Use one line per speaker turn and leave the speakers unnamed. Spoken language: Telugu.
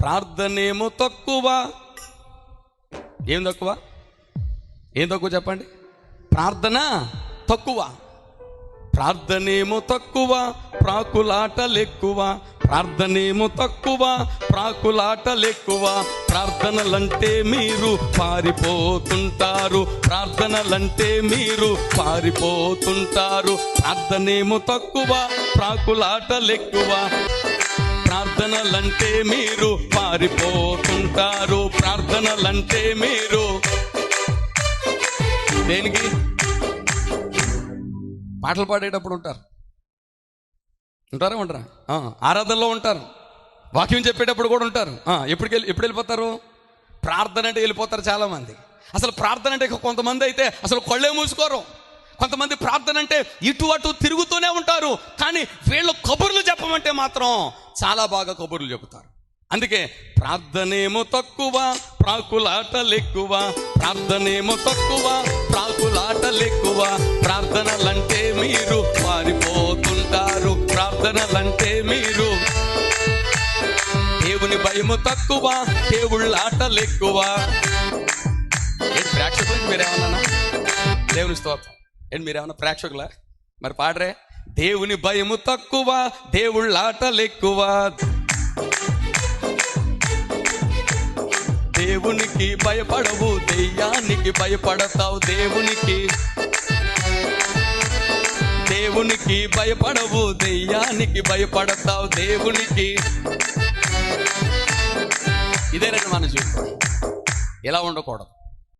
ప్రార్థనేమో తక్కువ. ఏం తక్కువ? ఏం తక్కువ చెప్పండి? ప్రార్థన తక్కువ. ప్రార్థనేమో తక్కువ, ప్రాకులాటలెక్కువ. ప్రార్థనేమో తక్కువ, ప్రాకులాటలెక్కువ. ప్రార్థనలంటే మీరు పారిపోతుంటారు, ప్రార్థనలంటే మీరు పారిపోతుంటారు. ప్రార్థనేమో తక్కువ, ప్రాకులాటలెక్కువ. ప్రార్థనలంటే మీరు పారిపోతుంటారు, ప్రార్థనలంటే మీరు దేనికి? పాటలు పాడేటప్పుడు ఉంటారా ఉండరా? ఆరాధనలో ఉంటారు, వాక్యం చెప్పేటప్పుడు కూడా ఉంటారు. ఎప్పుడు వెళ్ళిపోతారు? ప్రార్థన అంటే వెళ్ళిపోతారు చాలామంది. అసలు ప్రార్థన అంటే కొంతమంది అయితే అసలు కళ్ళే మూసుకోరు. కొంతమంది ప్రార్థన అంటే ఇటు అటు తిరుగుతూనే ఉంటారు. కానీ వీళ్ళు కబుర్లు చెప్పమంటే మాత్రం చాలా బాగా కబుర్లు చెబుతారు. అందుకే ప్రార్థనేమో తక్కువ, ప్రాకులాటలెక్కువ. ప్రార్థనేమో తక్కువ, ప్రాకులాటలెక్కువ. ప్రార్థనలంటే మీరు పారిపోతుంటారు, ప్రార్థనలంటే మీరు. దేవుని భయము తక్కువ, దేవుళ్ళాటలెక్కువ. ఏంటి ప్రేక్షకులు మీరేమన్నా? దేవుని స్తోత్రం. ఏంటి మీరేమన్నా ప్రేక్షకులా? మరి పాడరే. దేవుని భయము తక్కువ, దేవుళ్ళాటలెక్కువ. దేవునికి భయపడవు, దెయ్యానికి భయపడతావు. దేవునికి భయపడవు, దెయ్యానికి భయపడతావు. దేవునికి ఇదేనండి మన జీవితం. ఎలా ఉండకూడదు.